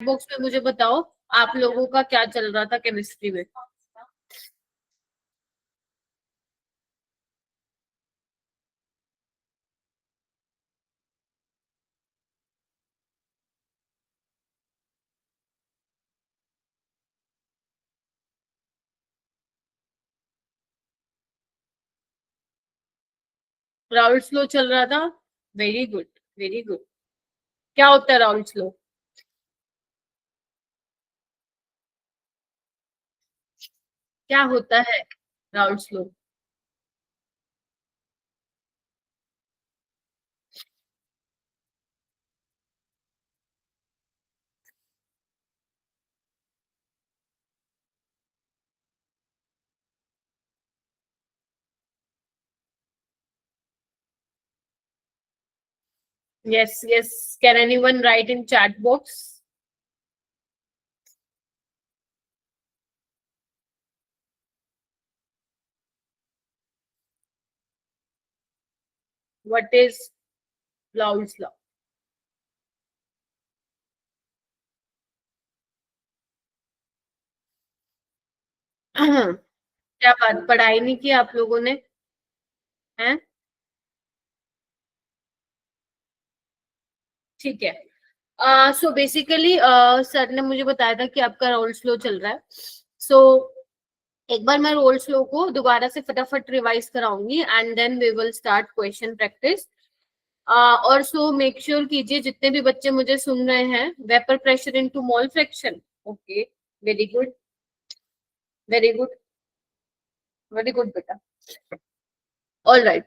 Box में मुझे बताओ आप लोगों का क्या चल रहा था केमिस्ट्री में। राउल्ट्स लॉ चल रहा था। Very good, very good. क्या होता है राउल्ट्स लॉ? क्या होता है Raoult's law? Yes yes, can anyone right in chat box? What is Raoult's law? क्या बात, पढ़ाई नहीं की आप लोगों ने? हैं? ठीक है। सो बेसिकली सर ने मुझे बताया था कि आपका रोल स्लो चल रहा है। सो एक बार मैं रोल स्लो को दोबारा से फटाफट रिवाइज कराऊंगी and then we will start question practice. और सो मेक श्योर कीजिए जितने भी बच्चे मुझे सुन रहे हैं, vapour pressure into mole fraction. Okay, very good, very good, very good बेटा। All right.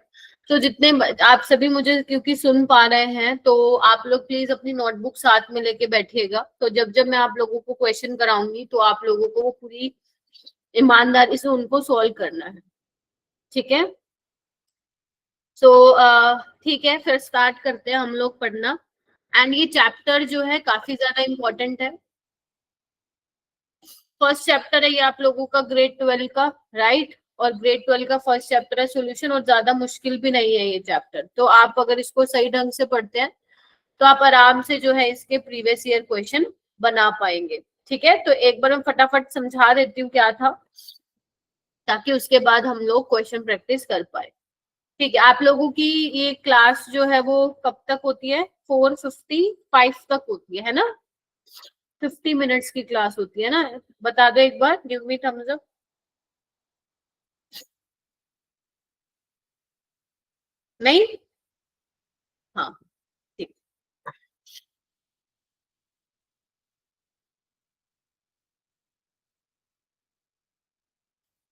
तो जितने आप सभी मुझे क्योंकि सुन पा रहे हैं, तो आप लोग प्लीज अपनी नोटबुक साथ में लेके बैठिएगा। तो जब जब मैं आप लोगों को क्वेश्चन कराऊंगी तो आप लोगों को वो पूरी ईमानदारी से उनको सॉल्व करना है। ठीक है? सो ठीक है, फिर स्टार्ट करते हैं हम लोग पढ़ना। एंड ये चैप्टर जो है काफी ज्यादा इम्पोर्टेंट है। फर्स्ट चैप्टर है ये आप लोगों का ग्रेड 12 का, राइट? और ग्रेड 12 का फर्स्ट चैप्टर है सॉल्यूशन, और ज्यादा मुश्किल भी नहीं है ये चैप्टर। तो आप अगर इसको सही ढंग से पढ़ते हैं तो आप आराम से जो है इसके प्रीवियस ईयर क्वेश्चन बना पाएंगे। ठीक है? तो एक बार मैं फटाफट समझा देती हूँ क्या था, ताकि उसके बाद हम लोग क्वेश्चन प्रैक्टिस कर पाए। ठीक है? आप लोगों की ये क्लास जो है वो कब तक होती है? 4:55 तक होती है ना? 50 मिनट्स की क्लास होती है ना? बता दो एक बार, गिव मी थम्स अप। नहीं? हाँ, ठीक।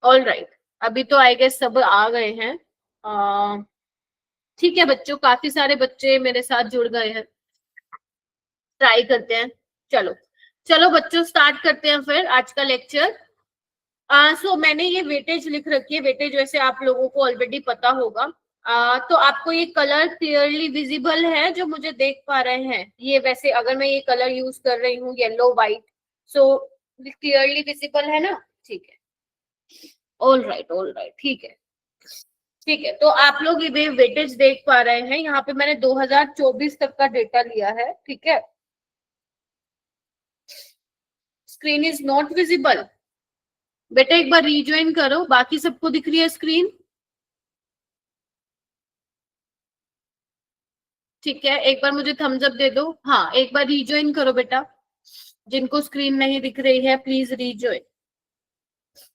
ऑल राइट, अभी तो आई गेस सब आ गए हैं। ठीक है बच्चों, काफी सारे बच्चे मेरे साथ जुड़ गए हैं। ट्राई करते हैं। चलो चलो बच्चों, स्टार्ट करते हैं फिर आज का लेक्चर। सो मैंने ये वेटेज लिख रखी है। वेटेज वैसे आप लोगों को ऑलरेडी पता होगा। तो आपको ये कलर क्लियरली विजिबल है जो मुझे देख पा रहे हैं? ये वैसे अगर मैं ये कलर यूज कर रही हूँ yellow white, so clearly visible है ना? ठीक है। ऑल राइट, ऑल राइट, ठीक है। ठीक है, तो आप लोग ये वेटेज देख पा रहे हैं। यहाँ पे मैंने 2024 तक का डेटा लिया है। ठीक है? Screen is not visible. बेटा एक बार रीज्वाइन करो, बाकी सबको दिख रही है स्क्रीन? ठीक है, एक बार मुझे थम्स अप दे दो। हाँ, एक बार रीज्वाइन करो बेटा। जिनको स्क्रीन नहीं दिख रही है प्लीज रीज्वाइन।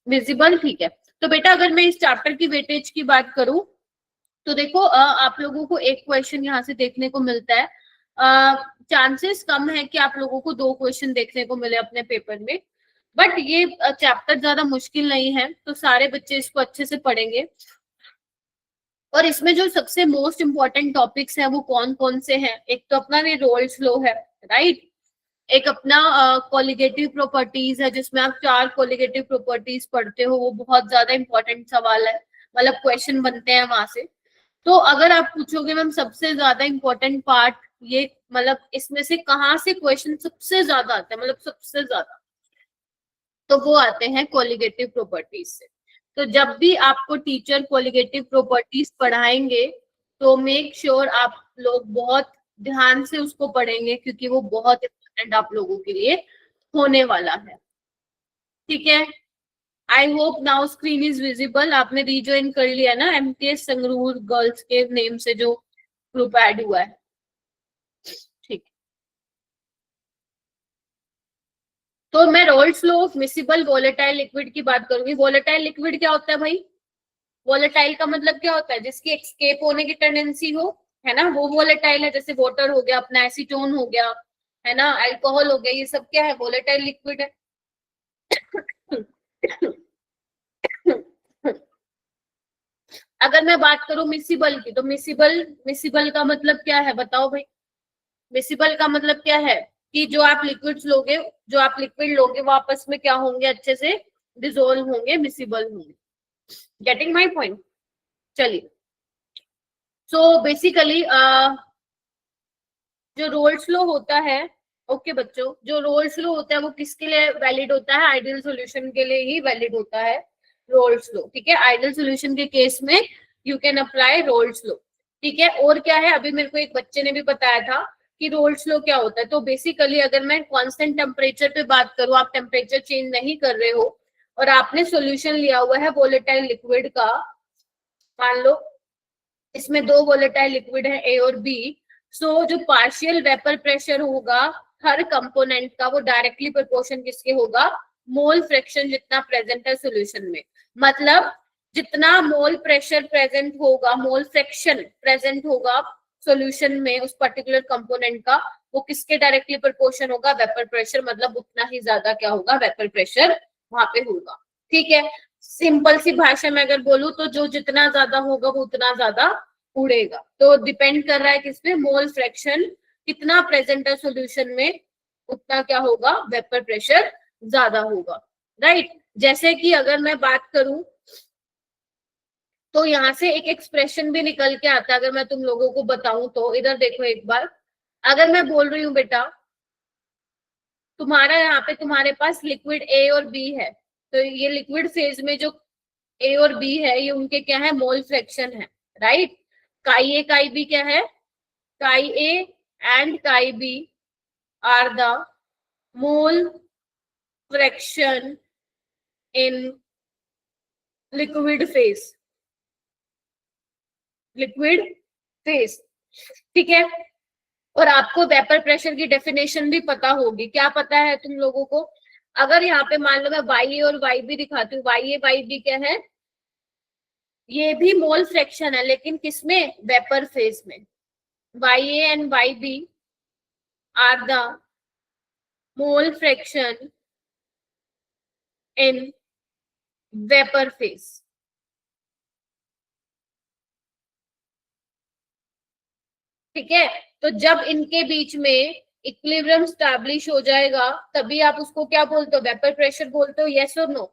विजिबल, ठीक है। तो बेटा अगर मैं इस चैप्टर की वेटेज की बात करूं, तो देखो आप लोगों को एक क्वेश्चन यहाँ से देखने को मिलता है। चांसेस कम है कि आप लोगों को दो क्वेश्चन देखने को मिले अपने पेपर में। बट ये चैप्टर ज्यादा मुश्किल नहीं है, तो सारे बच्चे इसको अच्छे से पढ़ेंगे। और इसमें जो सबसे मोस्ट इम्पोर्टेंट टॉपिक्स हैं वो कौन कौन से हैं? एक तो अपना ये रोल्स लॉ है, राइट? एक अपना कोलिगेटिव प्रॉपर्टीज है, जिसमें आप 4 कोलिगेटिव प्रॉपर्टीज पढ़ते हो। वो बहुत ज्यादा इंपॉर्टेंट सवाल है, मतलब क्वेश्चन बनते हैं वहां से। तो अगर आप पूछोगे मैम सबसे ज्यादा इंपॉर्टेंट पार्ट ये, मतलब इसमें से कहाँ से क्वेश्चन सबसे ज्यादा आते हैं, मतलब सबसे ज्यादा, तो वो आते हैं कोलिगेटिव प्रॉपर्टीज से। तो जब भी आपको टीचर कोलिगेटिव प्रॉपर्टीज पढ़ाएंगे तो मेक श्योर आप लोग बहुत ध्यान से उसको पढ़ेंगे, क्योंकि वो बहुत इंपॉर्टेंट आप लोगों के लिए होने वाला है। ठीक है, I hope now screen is visible. आपने रीज्वाइन कर लिया ना एमटीएस संगरूर गर्ल्स के नेम से जो ग्रुप ऐड हुआ है। ठीक, तो मैं roles law of miscible volatile liquid की बात करूंगी। वोलेटाइल लिक्विड क्या होता है भाई? वोलेटाइल का मतलब क्या होता है? जिसकी एस्केप होने की टेंडेंसी हो, है ना, वो वोलेटाइल है। जैसे वाटर हो गया, अपना एसीटोन हो गया, है ना, अल्कोहल हो गया, ये सब क्या है? वोलेटाइल लिक्विड है। अगर मैं बात करूं मिसिबल की, तो मिसिबल मिसिबल का मतलब क्या है बताओ भाई? मिसिबल का मतलब क्या है? कि जो आप लिक्विड्स लोगे, जो आप लिक्विड लोगे वो आपस में क्या होंगे? अच्छे से डिसोल्व होंगे, मिसिबल होंगे। Getting my point? चलिए, सो बेसिकली जो रोल्स लॉ होता है, ओके बच्चों, जो रोल्स लॉ होता है वो किसके लिए वैलिड होता है? आइडियल सॉल्यूशन के लिए ही वैलिड होता है रोल्स लॉ। ठीक है, आइडियल सॉल्यूशन के केस में you can apply roles law. ठीक है, और क्या है? अभी मेरे को एक बच्चे ने भी बताया था कि रोल्स लॉ क्या होता है। तो बेसिकली अगर मैं कांस्टेंट टेम्परेचर पे बात करूं, आप टेम्परेचर चेंज नहीं कर रहे हो और आपने सॉल्यूशन लिया हुआ है वोलेटाइल लिक्विड का, मान लो इसमें दो वोलेटाइल लिक्विड है ए और बी, सो जो पार्शियल वेपर प्रेशर होगा हर कंपोनेंट का, वो डायरेक्टली प्रोपोर्शन किसके होगा? मोल फ्रैक्शन जितना प्रेजेंट है सॉल्यूशन में। मतलब जितना मोल प्रेशर प्रेजेंट होगा, मोल फ्रैक्शन प्रेजेंट होगा सॉल्यूशन में उस पर्टिकुलर कंपोनेंट का, वो किसके डायरेक्टली प्रोपोर्शन होगा? Vapour pressure. मतलब उतना ही ज्यादा क्या होगा? वेपर प्रेशर वहां पे होगा। ठीक है, सिंपल सी भाषा में अगर बोलूं तो जो जितना ज्यादा होगा वो उतना ज्यादा उड़ेगा। तो डिपेंड कर रहा है किस पे? मोल फ्रैक्शन कितना प्रेजेंट है सॉल्यूशन में, उतना क्या होगा? वेपर प्रेशर ज्यादा होगा। राइट, जैसे कि अगर मैं बात करूं तो यहाँ से एक एक्सप्रेशन भी निकल के आता है, अगर मैं तुम लोगों को बताऊं तो इधर देखो एक बार। अगर मैं बोल रही हूँ बेटा तुम्हारा यहाँ पे तुम्हारे पास लिक्विड ए और बी है, तो ये लिक्विड फेज में जो ए और बी है ये उनके क्या है? मोल फ्रैक्शन है। राइट, काई ए काई बी क्या है? Chi A and chi B are the mole fraction in liquid phase. Liquid phase, ठीक है। और आपको वेपर प्रेशर की डेफिनेशन भी पता होगी। क्या पता है तुम लोगों को? अगर यहाँ पे मान लो मैं वाई ए और वाई बी दिखाती हूँ, वाई ए वाई बी क्या है? ये भी मोल फ्रैक्शन है, लेकिन किसमें? वेपर फेज में। Y A and Y B are the mole fraction in vapour phase. ठीक है, तो जब इनके बीच में इक्विलिब्रियम स्टैब्लिश हो जाएगा तभी आप उसको क्या बोलते हो? वेपर प्रेशर बोलते हो। यस और नो?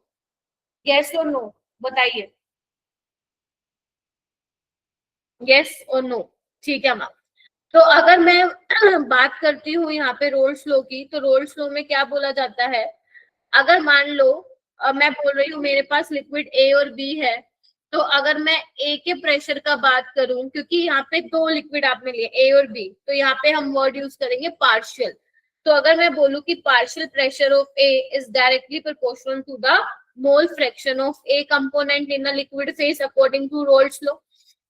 यस और नो बताइए, यस और नो? ठीक है मैम। तो अगर मैं बात करती हूँ यहाँ पे रोल्स लॉ की, तो रोल्स लॉ में क्या बोला जाता है? अगर मान लो मैं बोल रही हूँ मेरे पास लिक्विड ए और बी है, तो अगर मैं ए के प्रेशर का बात करूं, क्योंकि यहाँ पे दो लिक्विड आपने लिए ए और बी, तो यहाँ पे हम वर्ड यूज करेंगे पार्शियल। तो अगर मैं बोलूं कि partial pressure of A is directly proportional to the mole fraction of A component in a liquid phase according to Raoult's law,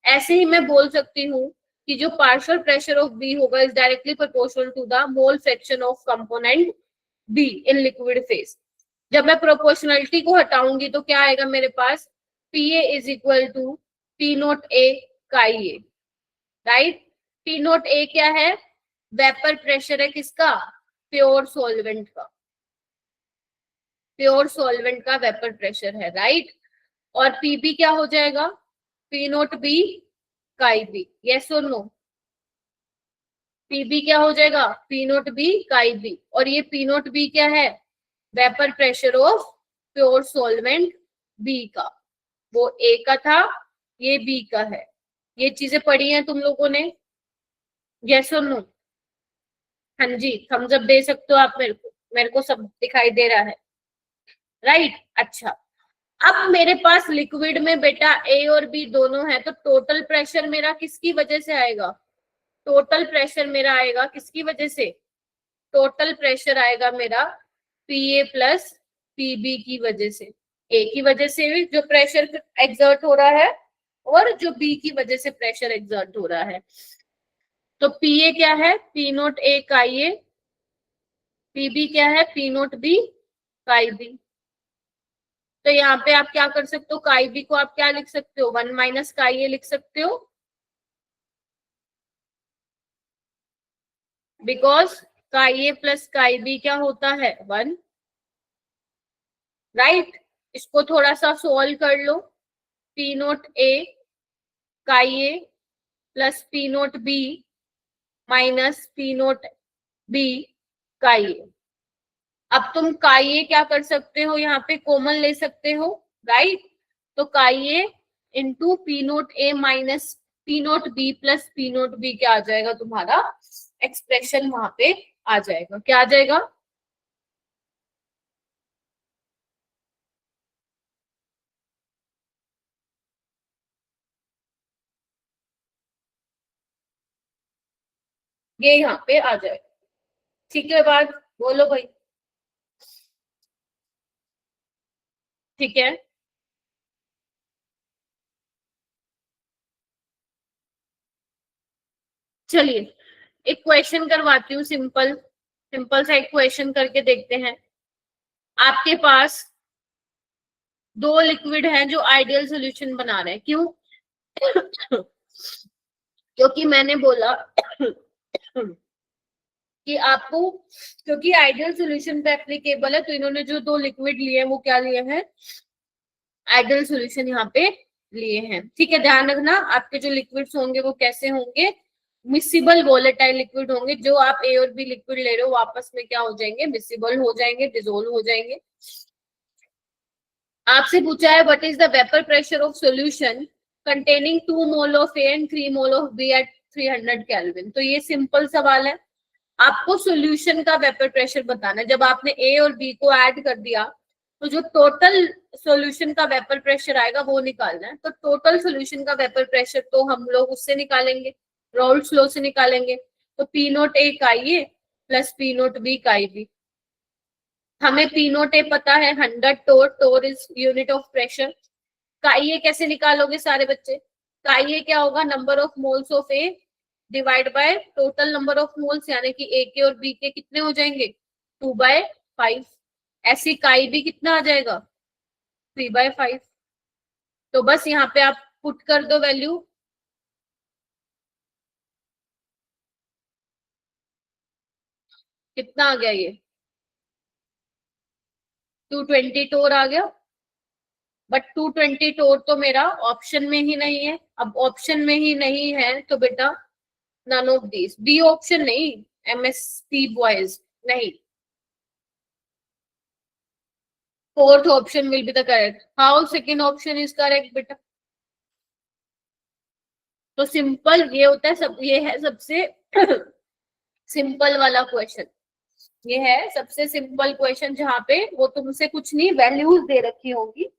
ऐसे ही मैं बोल सकती हूँ कि जो पार्शियल प्रेशर ऑफ बी होगा is directly proportional to the mole fraction of component B in liquid phase. जब मैं प्रोपोर्शनलिटी को हटाऊंगी तो क्या आएगा मेरे पास? P A is equal to P naught A chi A. Right, P naught A क्या है? वेपर प्रेशर है किसका? प्योर सॉल्वेंट का। प्योर सॉल्वेंट का वेपर प्रेशर है। राइट, और पीबी क्या हो जाएगा? P naught B chi B. Yes और नो? पीबी क्या हो जाएगा? P naught B chi B. और ये पी नोट बी क्या है? Vapour pressure of pure solvent B का। वो ए का था, ये बी का है। ये चीजें पढ़ी हैं तुम लोगों ने? यस और नो? हाँ जी, थम्स अप दे सकते हो आप मेरे को? मेरे को सब दिखाई दे रहा है। राइट, अच्छा। अब मेरे पास लिक्विड में बेटा ए और बी दोनों है, तो टोटल प्रेशर मेरा किसकी वजह से आएगा? टोटल प्रेशर मेरा आएगा किसकी वजह से? टोटल प्रेशर आएगा मेरा पीए प्लस पीबी की वजह से, ए की वजह से जो प्रेशर एक्सर्ट हो रहा है और जो बी की वजह से प्रेशर एक्सर्ट हो रहा है। तो पीए क्या है, P naught A chi A, PB क्या है, P naught B chi B. तो यहाँ पे आप क्या कर सकते हो, काई बी को आप क्या लिख सकते हो, 1 माइनस काई ए लिख सकते हो, बिकॉज काई ए प्लस काई बी क्या होता है 1, राइट। इसको थोड़ा सा सोल्व कर लो, P naught A chi A plus P naught B minus P naught B chi A. अब तुम काई ए क्या कर सकते हो, यहाँ पे कॉमन ले सकते हो, राइट। तो chi A into P naught A minus P naught B plus P naught B क्या आ जाएगा तुम्हारा, एक्सप्रेशन वहां पे आ जाएगा, क्या आ जाएगा, ये यहाँ पे आ जाएगा। ठीक है बात, बोलो भाई। ठीक है, चलिए एक क्वेश्चन करवाती हूँ, सिंपल सिंपल सा एक क्वेश्चन करके देखते हैं। आपके पास दो लिक्विड हैं जो आइडियल सॉल्यूशन बना रहे हैं, क्यों क्योंकि मैंने बोला कि आपको, क्योंकि आइडियल सॉल्यूशन पे एप्लीकेबल है, तो इन्होंने जो दो लिक्विड लिए हैं वो क्या लिए हैं, आइडियल सॉल्यूशन यहाँ पे लिए हैं। ठीक है, ध्यान रखना आपके जो लिक्विड्स होंगे वो कैसे होंगे, मिसिबल वोलेटाइल लिक्विड होंगे। जो आप ए और बी लिक्विड ले रहे हो आपस में क्या हो जाएंगे, मिसिबल हो जाएंगे, डिजोल्व हो जाएंगे। आपसे पूछा है what is the vapour pressure of solution containing 2 mole of A and 3 mole of B at 300 kelvin. तो ये सिंपल सवाल है, आपको सॉल्यूशन का वेपर प्रेशर बताना है। जब आपने ए और बी को ऐड कर दिया तो जो टोटल सॉल्यूशन का वेपर प्रेशर आएगा वो निकालना है। तो टोटल सॉल्यूशन का वेपर प्रेशर तो हम लोग उससे निकालेंगे, राउल्ट्स लॉ से निकालेंगे। तो P naught A chi A plus P naught B chi B. हमें पी नोट ए पता है 100 टोर, टोर इज यूनिट ऑफ प्रेशर। काई ए कैसे निकालोगे सारे बच्चे, काई ए क्या होगा, number of moles of A divide by total number of moles, यानी कि ए के और बी के कितने हो जाएंगे 2/5। ऐसी काई बी कितना आ जाएगा 3/5। तो बस यहाँ पे आप पुट कर दो वैल्यू, कितना आ गया ये 220 टोर आ गया। बट 220 टोर तो मेरा ऑप्शन में ही नहीं है। अब ऑप्शन में ही नहीं है तो बेटा none of these, B option नहीं, एमएसपी बॉयज नहीं, fourth option will be the correct. How second option is correct बेटा। तो सिंपल ये होता है सब, ये है सबसे सिंपल वाला क्वेश्चन। ये है सबसे सिंपल क्वेश्चन जहां पे वो तुमसे कुछ नहीं, वैल्यूज दे रखी होगी।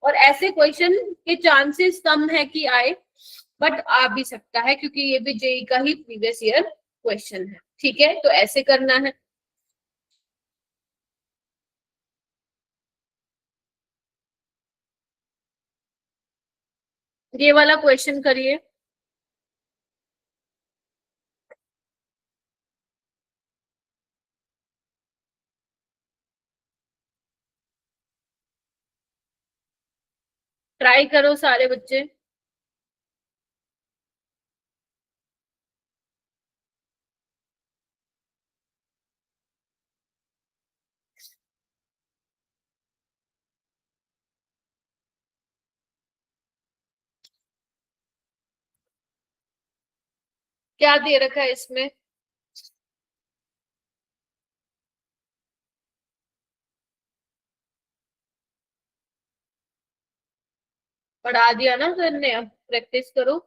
और ऐसे क्वेश्चन के चांसेस कम है कि आए, बट आ भी सकता है क्योंकि ये भी जेई का ही प्रीवियस ईयर क्वेश्चन है। ठीक है, तो ऐसे करना है। ये वाला क्वेश्चन करिए। ट्राई करो सारे बच्चे। क्या दे रखा है इसमें, पढ़ा दिया ना सर ने, अब प्रैक्टिस करो।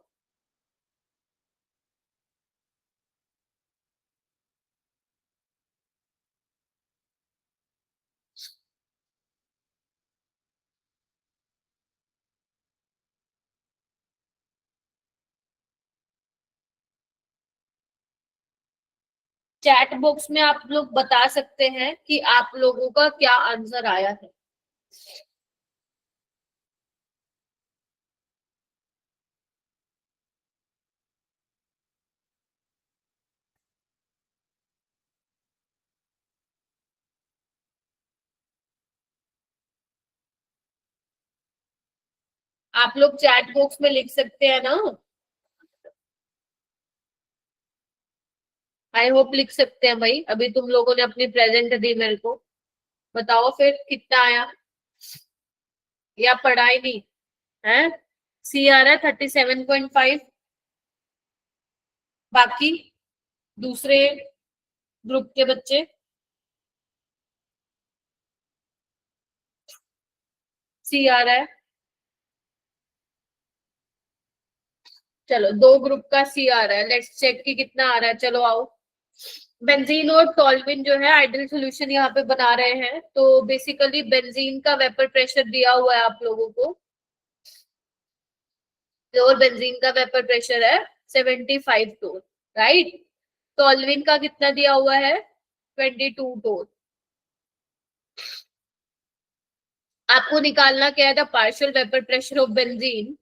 चैट बॉक्स में आप लोग बता सकते हैं कि आप लोगों का क्या आंसर आया है। आप लोग चैट बॉक्स में लिख सकते हैं ना। आई होप लिख सकते हैं भाई। अभी तुम लोगों ने अपनी प्रेजेंट दी मेरे को। बताओ फिर कितना आया, या पढ़ा ही नहीं है। सी आ रहा है 37.5। बाकी दूसरे ग्रुप के बच्चे सी आ रहा है। चलो दो ग्रुप का सी आ रहा है, लेट्स चेक कि कितना आ रहा है। चलो आओ। बेंजीन और टॉल्विन जो है आइडियल सोल्यूशन यहाँ पे बना रहे हैं। तो बेसिकली बेंजीन का वेपर प्रेशर दिया हुआ है आप लोगों को, और बेंजीन का वेपर प्रेशर है 75 टोन, राइट। टॉल्विन का कितना दिया हुआ है, 22 टोन। आपको निकालना क्या है, था partial vapour pressure of benzene.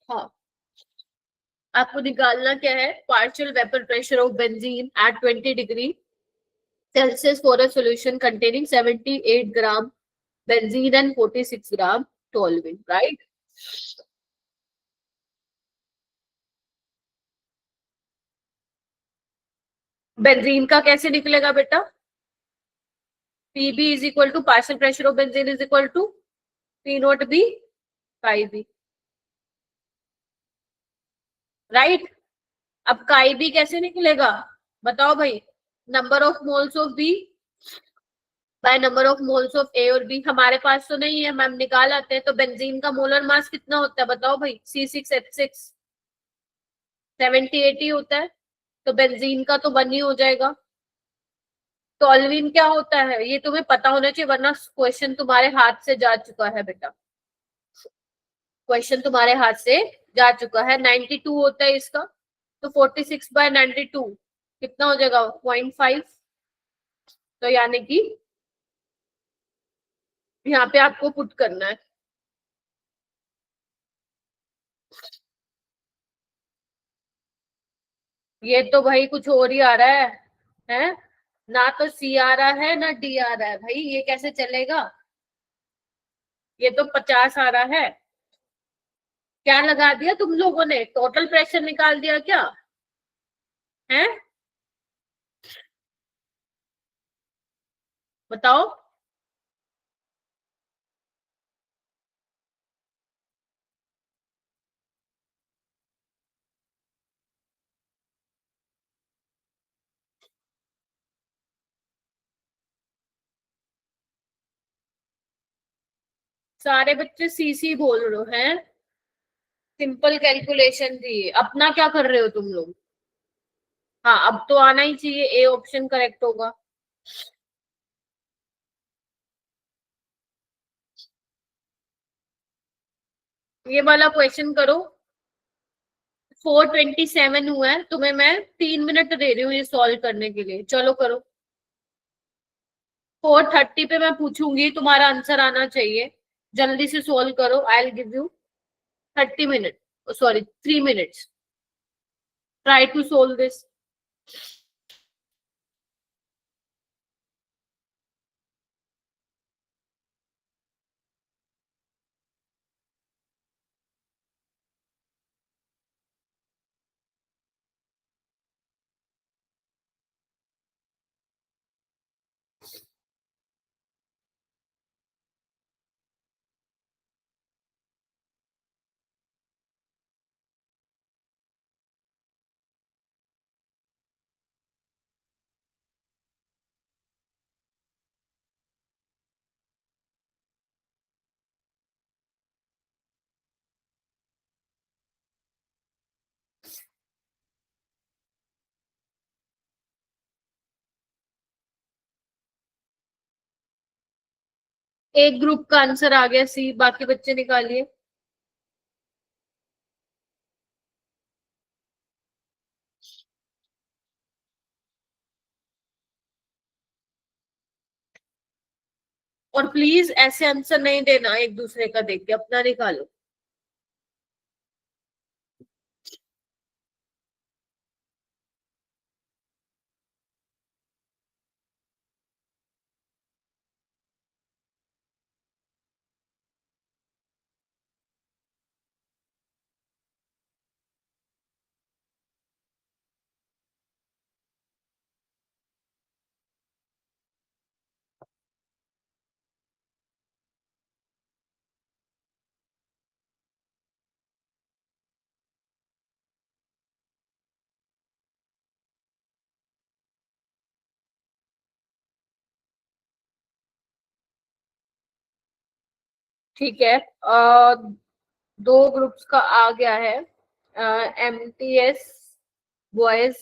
हाँ, आपको निकालना क्या है, partial vapour pressure of benzene at 20 degree Celsius for a solution containing 78 gram benzene and 46 gram toluene, right? Benzene का कैसे निकलेगा बेटा, PB is equal to partial pressure of benzene is equal to P naught B chi B, right. अब काई बी कैसे निकलेगा, बताओ भाई। Number of moles of B by number of moles of A और बी। हमारे पास तो नहीं है, मैम निकाल आते हैं। तो बेंजीन का मोलर मास कितना होता है बताओ भाई, C6H6 70-80 होता है। तो बेंजीन का तो 1 ही हो जाएगा। टॉल्विन क्या होता है ये तुम्हें पता होना चाहिए, वरना क्वेश्चन तुम्हारे हाथ से जा चुका है बेटा। क्वेश्चन तुम्हारे हाथ से जा चुका है। 92 होता है इसका। तो 46/92 कितना हो जाएगा, 0.5। तो यानी कि यहाँ पे आपको पुट करना है। ये तो भाई कुछ और ही आ रहा है? ना तो सी आ रहा है ना डी आ रहा है भाई, ये कैसे चलेगा। ये तो 50 आ रहा है। क्या लगा दिया तुम लोगों ने, टोटल प्रेशर निकाल दिया क्या है, बताओ। सारे बच्चे सी सी बोल रहे हो हैं। सिंपल कैलकुलेशन थी, अपना क्या कर रहे हो तुम लोग। हाँ, अब तो आना ही चाहिए, ए ऑप्शन करेक्ट होगा। ये वाला क्वेश्चन करो। 427 हुआ है, तुम्हें मैं 3 मिनट दे रही हूँ ये सॉल्व करने के लिए, चलो करो। 4:30 पे मैं पूछूंगी, तुम्हारा आंसर आना चाहिए। जल्दी से सॉल्व करो, I will give you 30 minute, sorry 3 minutes. Try to solve this. एक ग्रुप का आंसर आ गया सी, बाकी बच्चे निकालिए। और प्लीज ऐसे आंसर नहीं देना एक दूसरे का देख के, अपना निकालो। ठीक है, दो ग्रुप्स का आ गया है, एमटीएस बॉयज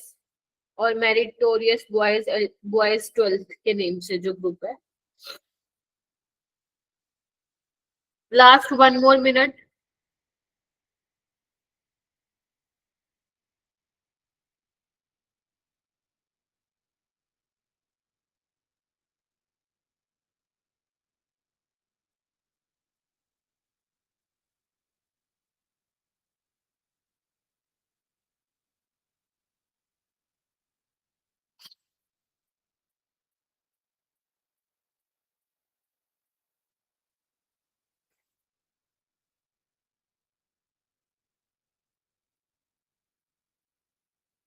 और मेरिटोरियस बॉयज, बॉयज 12th के नेम से जो ग्रुप है। Last 1 more minute।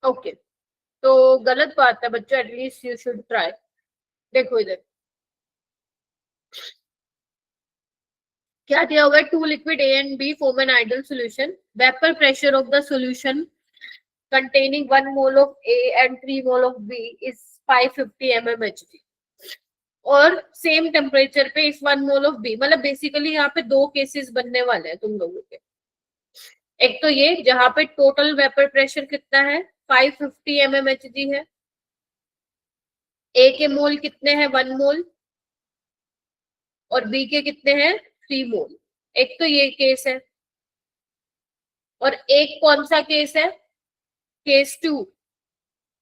ओके, तो गलत बात है बच्चों, एटलीस्ट यू शुड ट्राई। देखो इधर क्या दिया होगा, two liquid A and B form an ideal solution, vapour pressure of the solution containing 1 mole of A and 3 mole of B is 550 mmHg, और सेम टेम्परेचर पे इस 1 mole of B, मतलब basically यहाँ पे दो केसेस बनने वाले हैं तुम लोगों के। एक तो ये जहां पे टोटल वेपर प्रेशर कितना है, 550 mmHg है, ए के मोल कितने हैं, 1 मोल, और बी के कितने हैं, 3 मोल। एक तो ये केस है, और एक कौन सा केस है, case 2,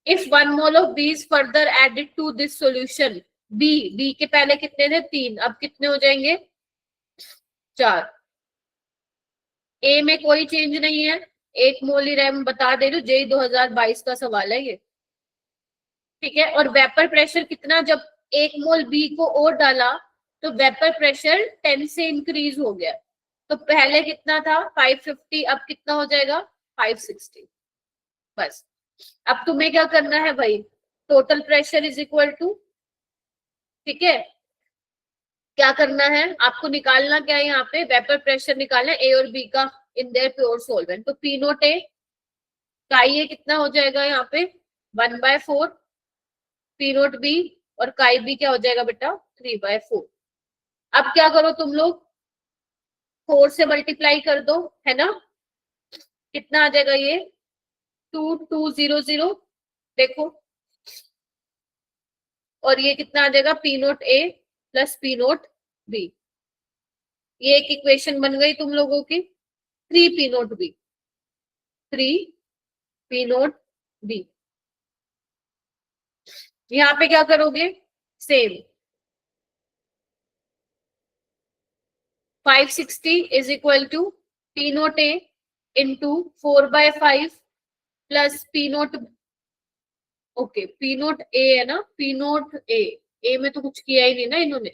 if 1 mole of B is further added to this solution, B के पहले कितने थे, 3, अब कितने हो जाएंगे, 4। ए में कोई चेंज नहीं है, 1 मोल ही रहा, बता दे रही हूँ, जेई 2022 का सवाल है ये। ठीक है, और वेपर प्रेशर कितना, जब 1 मोल बी को और डाला तो वेपर प्रेशर 10 से इंक्रीज हो गया, तो पहले कितना था 550, अब कितना हो जाएगा 560। बस, अब तुम्हें क्या करना है भाई, total pressure is equal to, ठीक है, क्या करना है आपको, निकालना क्या है, यहाँ पे वेपर प्रेशर निकालना है ए और बी का इन देयर प्योर सॉल्वेंट, तो पी नोट ए का ये कितना हो जाएगा यहाँ पे 1/4, पी नोट बी और काई बी क्या हो जाएगा बेटा 3/4। अब क्या करो तुम लोग, 4 से मल्टीप्लाई कर दो, है ना, कितना आ जाएगा ये 2200, देखो, और ये कितना आ जाएगा P naught A plus P naught B, ये एक इक्वेशन बन गई तुम लोगों की, 3 P naught B, 3 P naught B. यहाँ पे क्या करोगे, same 560 is equal to P naught A into 4/5 plus P naught, okay P naught A है ना, पी नोट ए में तो कुछ किया ही नहीं ना इन्होंने,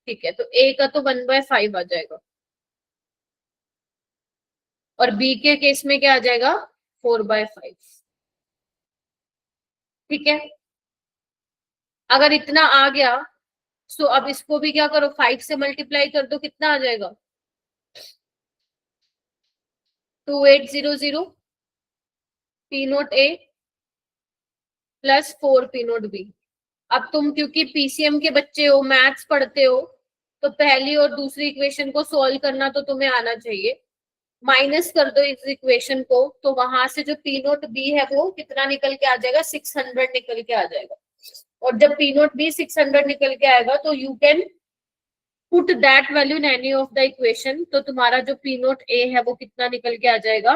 ठीक है, तो ए का तो 1/5 आ जाएगा, और बी के केस में क्या आ जाएगा 4/5। ठीक है, अगर इतना आ गया तो अब इसको भी क्या करो, 5 से मल्टीप्लाई कर दो, कितना आ जाएगा 2800 P naught A plus 4 P naught B. अब तुम क्योंकि पीसीएम के बच्चे हो, मैथ्स पढ़ते हो, तो पहली और दूसरी इक्वेशन को सॉल्व करना तो तुम्हें आना चाहिए। माइनस कर दो इस इक्वेशन को, तो वहां से जो पी नोट बी है वो कितना निकल के आ जाएगा, 600 निकल के आ जाएगा, और जब पी नोट बी 600 निकल के आएगा तो you can put that value in any of the equation, तो तुम्हारा जो पी नोट ए है वो कितना निकल के आ जाएगा,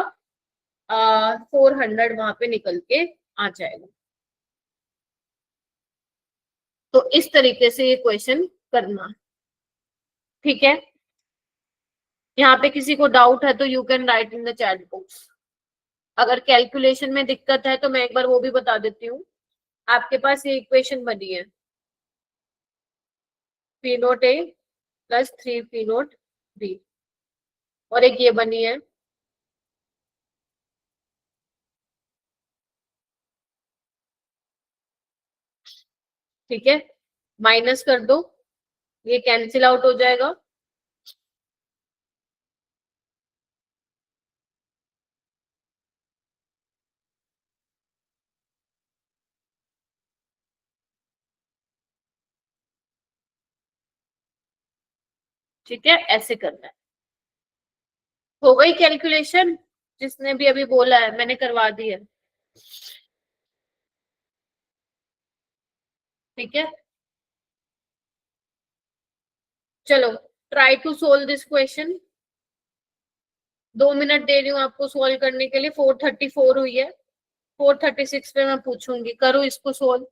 400 वहां पे निकल के आ जाएगा। तो इस तरीके से ये क्वेश्चन करना, ठीक है। यहाँ पे किसी को डाउट है तो you can write in the chat box. अगर कैलकुलेशन में दिक्कत है तो मैं एक बार वो भी बता देती हूँ। आपके पास ये इक्वेशन बनी है, P naught A plus 3 P naught B, और एक ये बनी है, ठीक है। माइनस कर दो, ये कैंसिल आउट हो जाएगा। ठीक है, ऐसे करना है। हो गई कैलकुलेशन? जिसने भी अभी बोला है मैंने करवा दी है, ठीक है। चलो, try to solve this question. 2 minute दे रही हूँ आपको सोल्व करने के लिए। 434 हुई है, 436 पे मैं पूछूंगी, करो इसको सोल्व।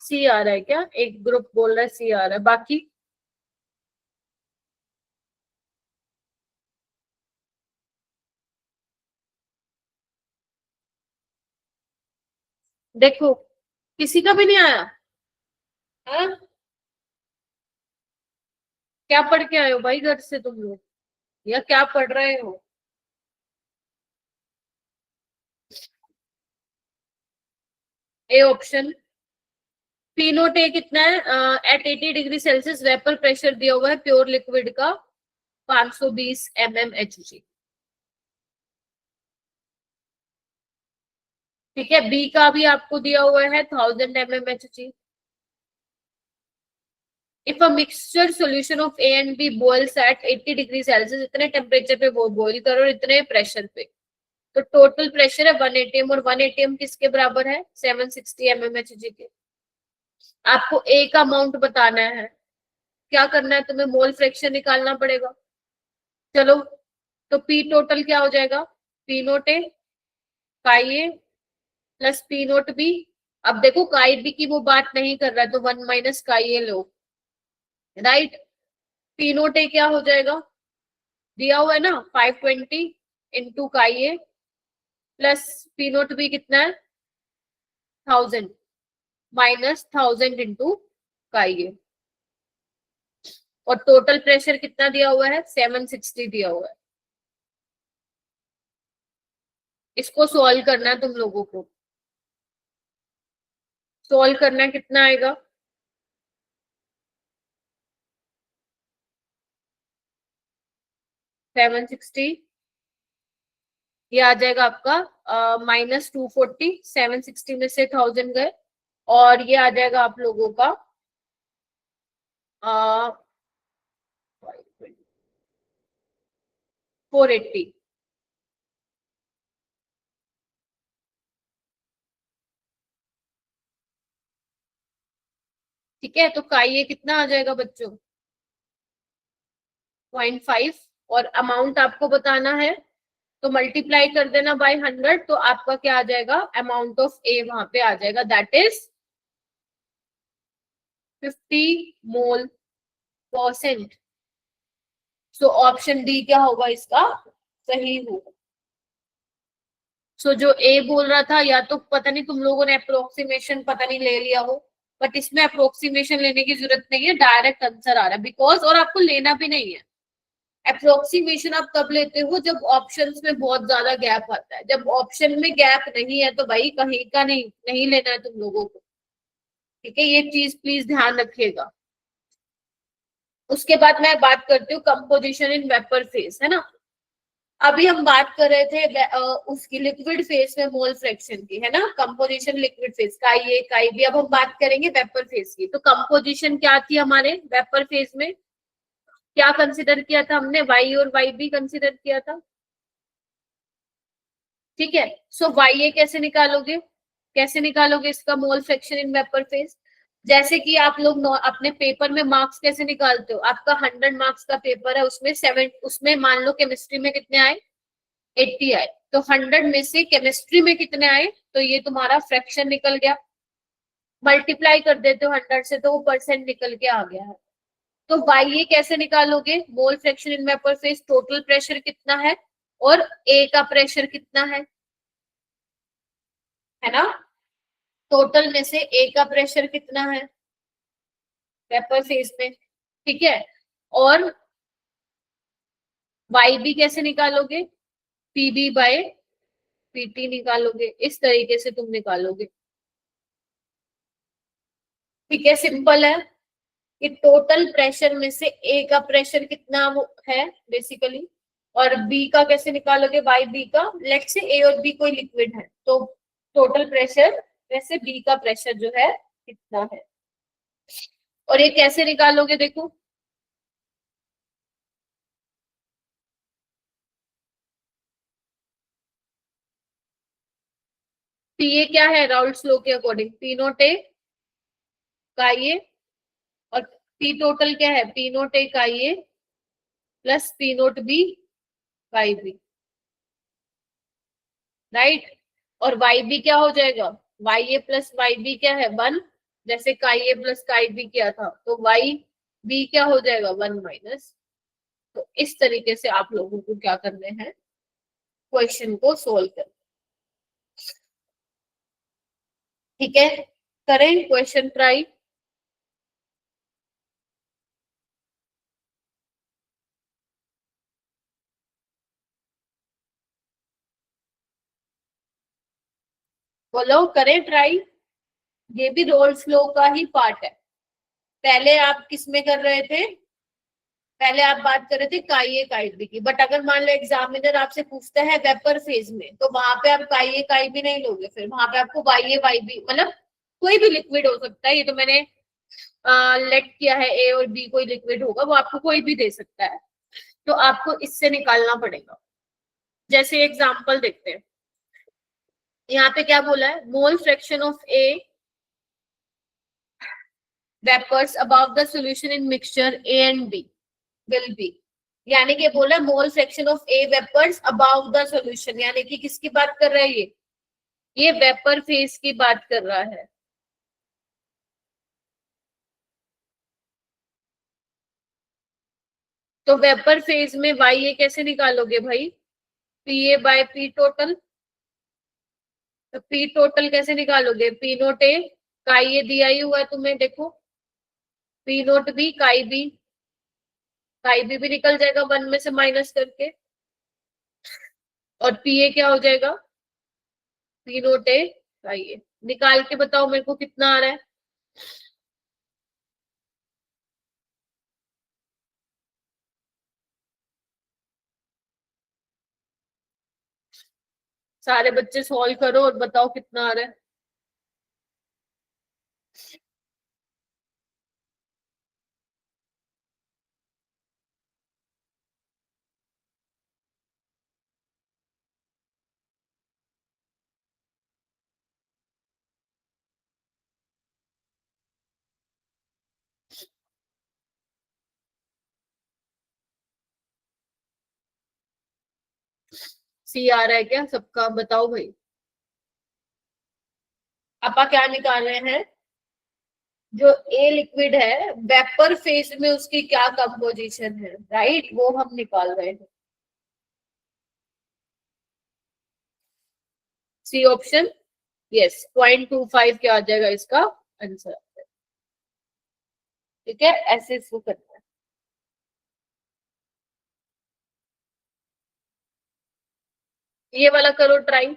सी आ रहा है क्या? एक ग्रुप बोल रहा है सी आ रहा है, बाकी? देखो, किसी का भी नहीं आया? हाँ? क्या पढ़ के आए हो भाई घर से तुम लोग, या क्या पढ़ रहे हो? A option, P naught A कितना है? At 80 degree Celsius vapour pressure दिया हुआ है प्योर लिक्विड का 520 mmHg, ठीक है। बी का भी आपको दिया हुआ है 1000 mmHg। If a mixture solution of A and B boils at 80 degree Celsius, इतने टेम्परेचर पे वो बॉइल करो और इतने प्रेशर पे, तो टोटल प्रेशर है 1 atm, और 1 atm किसके बराबर है? 760 mmHg के। आपको ए का अमाउंट बताना है, क्या करना है तुम्हें? मोल फ्रैक्शन निकालना पड़ेगा। चलो, तो पी टोटल क्या हो जाएगा? P naught A chi A plus P naught B. अब देखो, काई बी की वो बात नहीं कर रहा है, तो 1 माइनस काई ए लो, राइट। पी नोट ए क्या हो जाएगा? दिया हुआ है ना, 520 इंटू काई A plus P naught B कितना है? 1000 माइनस 1000 इंटू काई ए, और टोटल प्रेशर कितना दिया हुआ है? 760 दिया हुआ है। इसको सॉल्व करना है तुम लोगों को। सॉल्व करना है, कितना आएगा? 760, ये आ जाएगा आपका -240, 760 में से 1000 गए, और ये आ जाएगा आप लोगों का 480। ठीक है, तो का ये कितना आ जाएगा बच्चों? 0.5। और अमाउंट आपको बताना है, तो मल्टीप्लाई कर देना बाय 100, तो आपका क्या आ जाएगा? अमाउंट ऑफ ए वहां पे आ जाएगा, that is 50 mole %। So option D क्या होगा इसका सही होगा। सो जो ए बोल रहा था, या तो पता नहीं तुम लोगों ने अप्रोक्सीमेशन पता नहीं ले लिया हो, बट इसमें अप्रोक्सीमेशन लेने की जरूरत नहीं है, डायरेक्ट आंसर आ रहा है बिकॉज, और आपको लेना भी नहीं है। अप्रोक्सीमेशन आप तब लेते हो जब ऑप्शंस में बहुत ज्यादा गैप आता है, जब ऑप्शन में गैप नहीं है तो भाई कहीं का नहीं नहीं लेना है तुम लोगों को। ठीक है, ये चीज प्लीज ध्यान रखिएगा। उसके बाद मैं बात करती हूँ कंपोजिशन इन वेपर फेज, है ना। अभी हम बात कर रहे थे उसकी लिक्विड फेज में मोल फ्रैक्शन की, है ना, कंपोजिशन लिक्विड फेज का ये का भी। अब हम बात करेंगे वेपर फेज की। तो कंपोजिशन क्या थी हमारे वेपर फेज में? क्या कंसिडर किया था हमने? वाई और वाई बी कंसिडर किया था। ठीक है, सो वाई ए कैसे निकालोगे? कैसे निकालोगे इसका मोल फ्रैक्शन इन वेपर फेज? जैसे कि आप लोग अपने पेपर में मार्क्स कैसे निकालते हो? आपका 100 मार्क्स का पेपर है, उसमें 7, उसमें मान लो केमिस्ट्री में कितने आए? 80 आए। तो 100 में से केमिस्ट्री में कितने आए? तो ये तुम्हारा फ्रैक्शन निकल गया। मल्टीप्लाई कर देते हो 100 से, तो वो परसेंट निकल के आ गया है। तो वाई ये कैसे निकालोगे? मोल fraction in vapour phase, total pressure कितना है और ए का प्रेशर कितना है ना। टोटल में से ए का प्रेशर कितना है वेपर फेज में, ठीक है। और वाई बी कैसे निकालोगे? पीबी बाय पीटी निकालोगे, इस तरीके से तुम निकालोगे। ठीक है, सिंपल है कि टोटल प्रेशर में से ए का प्रेशर कितना वो है बेसिकली, और बी का कैसे निकालोगे? बाई बी का। लेट से ए और बी कोई लिक्विड है, तो टोटल प्रेशर में से बी का प्रेशर जो है कितना है। और ये कैसे निकालोगे देखो, पी ए क्या है राउल्ट्स लॉ के अकॉर्डिंग? पी नोट ए का ये, और पी टोटल क्या है? पी नोट ए का ये प्लस पी नोट बी का बी, राइट। और वाई बी क्या हो जाएगा? वाई ए प्लस वाई बी क्या है? 1। जैसे काई ए प्लस काई बी किया था, तो वाई बी क्या हो जाएगा? 1 माइनस। तो इस तरीके से आप लोगों को क्या करने हैं, क्वेश्चन को सोल्व कर। ठीक है, करें क्वेश्चन ट्राई। बोलो, करें ट्राई। ये भी रोल्स लॉ का ही पार्ट है। पहले आप किस में कर रहे थे? पहले आप बात कर रहे थे काई ए काई बी की, बट अगर मान लो एग्जामिनर आपसे पूछता है वेपर फेज में, तो वहां पे आप काई ए काई बी नहीं लोगे, फिर वहां पे आपको वाई ए वाई बी, मतलब कोई भी लिक्विड हो सकता है, ये तो मैंने लेट किया है, ए और बी कोई लिक्विड होगा, वो आपको कोई भी दे सकता है, तो आपको इससे निकालना पड़ेगा। जैसे एग्जाम्पल देखते हैं, यहाँ पे क्या बोला है? Mole fraction of A vapours about the solution in mixture A and B will be, यानी कि बोला mole fraction of A vapours about the solution, यानी कि किसकी बात कर रहा है ये वेपर फेज की बात कर रहा है। तो वेपर फेज में वाई ए कैसे निकालोगे भाई? P A by P total. तो पी टोटल कैसे निकालोगे? पी नोट ए काई ए दिया ही हुआ है तुम्हें, देखो, P naught B chi B, chi B भी निकल जाएगा 1 में से माइनस करके, और पी ए क्या हो जाएगा? पी नोट ए काई ए। निकाल के बताओ मेरे को कितना आ रहा है। सारे बच्चे सॉल्व करो और बताओ कितना आ रहा है। सी आ रहा है क्या सबका? बताओ भाई। आपा क्या निकाल रहे हैं? जो ए लिक्विड है वेपर फेज में उसकी क्या कंपोजिशन है, राइट, वो हम निकाल रहे हैं। सी ऑप्शन, यस, 0.25 क्या आ जाएगा इसका आंसर। ठीक है, ऐसे इसको करना है। ये वाला करो ट्राई।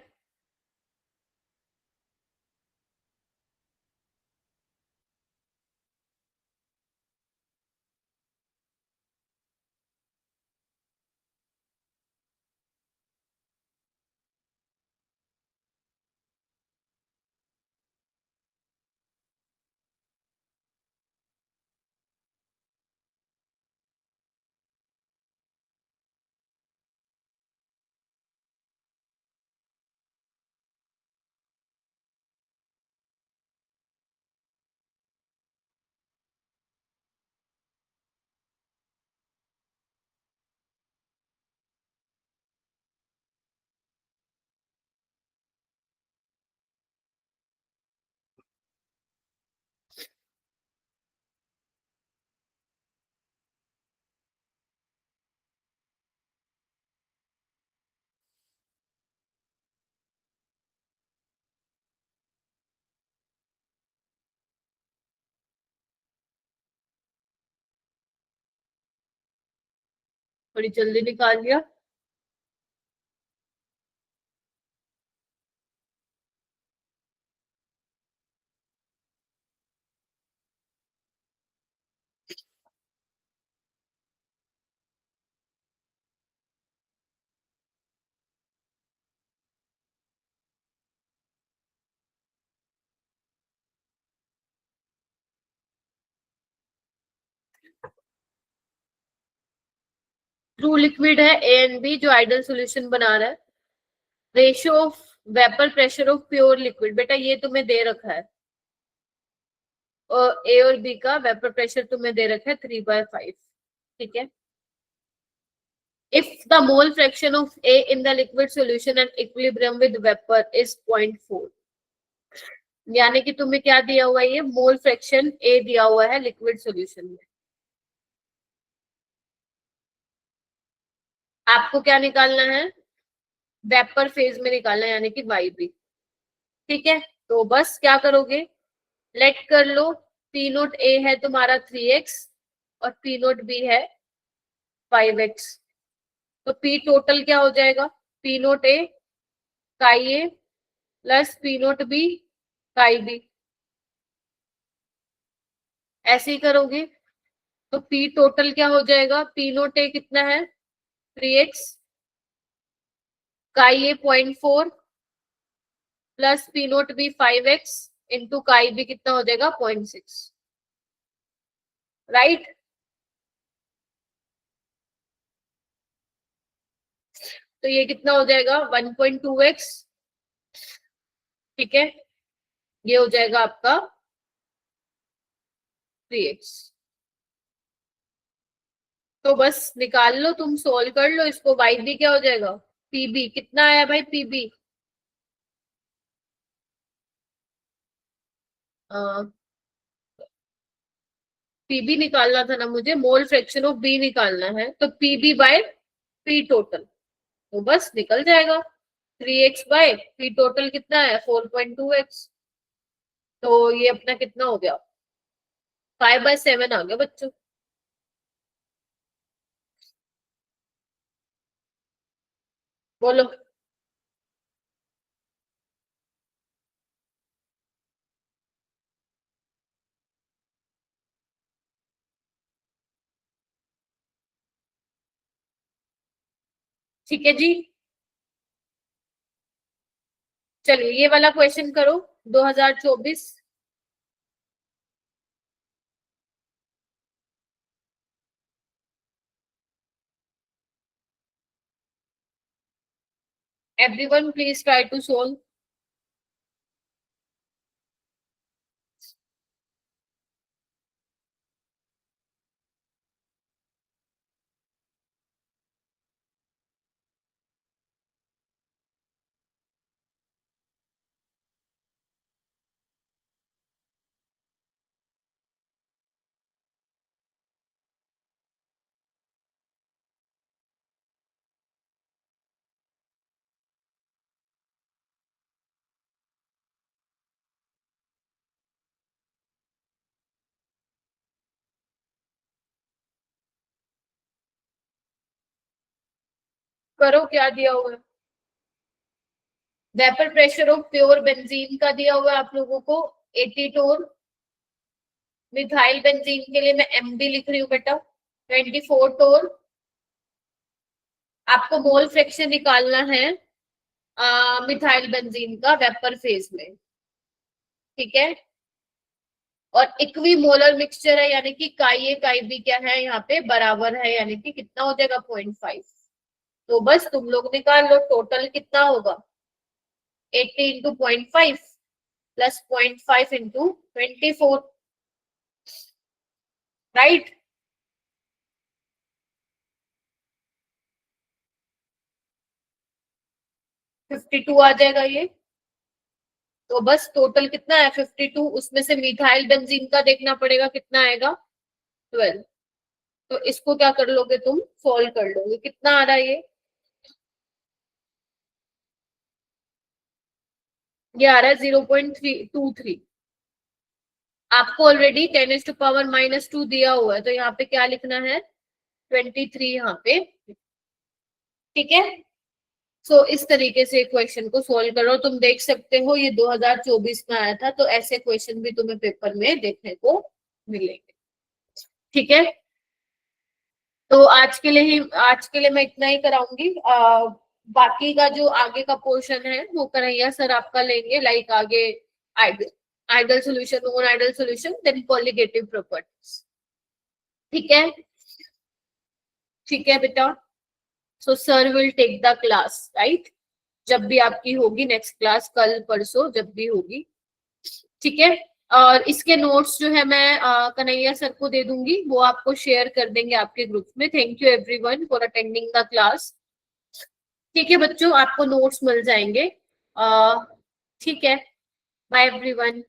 बड़ी जल्दी निकाल लिया। ट्रू लिक्विड है ए एंड बी जो आइडल सॉल्यूशन बना रहा है। Ratio of vapour pressure of pure liquid, बेटा ये तुम्हें दे रखा है। और ए और बी का वेपर प्रेशर तुम्हें दे रखा है 3/5। ठीक है। If the mole fraction of A in the liquid solution at equilibrium with vapor is 0.4, यानी कि तुम्हें क्या दिया हुआ है, ये मोल फ्रैक्शन ए दिया हुआ है लिक्विड सॉल्यूशन में। आपको क्या निकालना है? वेपर फेज में निकालना है, यानी कि वाई बी। ठीक है, तो बस क्या करोगे, लेट कर लो। पी नोट ए है तुम्हारा 3x और पी नोट बी है 5x। तो पी टोटल क्या हो जाएगा? P naught A chi A plus P naught B chi B. ऐसे ही करोगे तो पी टोटल क्या हो जाएगा? पी नोट ए कितना है? 3x, chi A 0.4 plus P naught B 5x into chi B कितना हो जाएगा? 0.6, राइट। तो ये कितना हो जाएगा? 1.2x। ठीक है, ये हो जाएगा आपका 3x। तो बस निकाल लो, तुम सोल्व कर लो इसको। वाई बी क्या हो जाएगा? पीबी कितना आया भाई? पीबी पीबी निकालना था ना मुझे, मोल फ्रैक्शन ऑफ बी निकालना है, तो पीबी बाय पी टोटल, तो बस निकल जाएगा। 3x बाय पी टोटल कितना है? 4.2x। तो ये अपना कितना हो गया? 5/7 आ गया बच्चों। बोलो। ठीक है जी, चलिए ये वाला क्वेश्चन करो। 2024। Everyone please try to solve. करो क्या दिया हुआ है। Vapour pressure of pure benzene का दिया हुआ है आप लोगों को 80 टोन। मिथाइल बेंजीन के लिए मैं MB लिख रही हूँ बेटा 24 टोन। आपको मोल फ्रैक्शन निकालना है मिथाइल बेंजीन का वेपर फेज में, ठीक है। और इक्वी मोलर मिक्सचर है, यानी कि काई ए काई बी क्या है यहाँ पे बराबर है, यानी कि कितना हो जाएगा 0.5। तो बस तुम लोग निकाल लो टोटल कितना होगा 80 इंटू 0.5 प्लस 0.5 इंटू 24, राइट। । 52 आ जाएगा ये। तो बस टोटल कितना है 52, उसमें से मिथाइल बेंजीन का देखना पड़ेगा कितना आएगा 12। तो इसको क्या कर लोगे तुम, सॉल्व कर लोगे, कितना आ रहा है ये आ रहा है 0.323। आपको ऑलरेडी 10⁻⁻2 दिया हुआ है, तो यहाँ पे क्या लिखना है 23 यहाँ पे, ठीक है। सो इस तरीके से क्वेश्चन को सोल्व करो। तुम देख सकते हो ये 2024 में आया था, तो ऐसे क्वेश्चन भी तुम्हें पेपर में देखने को मिलेंगे, ठीक है। तो आज के लिए मैं इतना ही कराऊंगी। बाकी का जो आगे का पोर्शन है वो कन्हैया सर आपका लेंगे, लाइक आगे ideal ideal solution, non ideal solution, then colligative properties, ठीक है। ठीक है बेटा। So sir will take the class, right, जब भी आपकी होगी नेक्स्ट क्लास, कल परसों जब भी होगी, ठीक है। और इसके नोट्स जो है मैं कन्हैया सर को दे दूंगी, वो आपको शेयर कर देंगे आपके ग्रुप में। Thank you everyone for attending the class, ठीक है बच्चों, आपको नोट्स मिल जाएंगे, ठीक है। Bye everyone.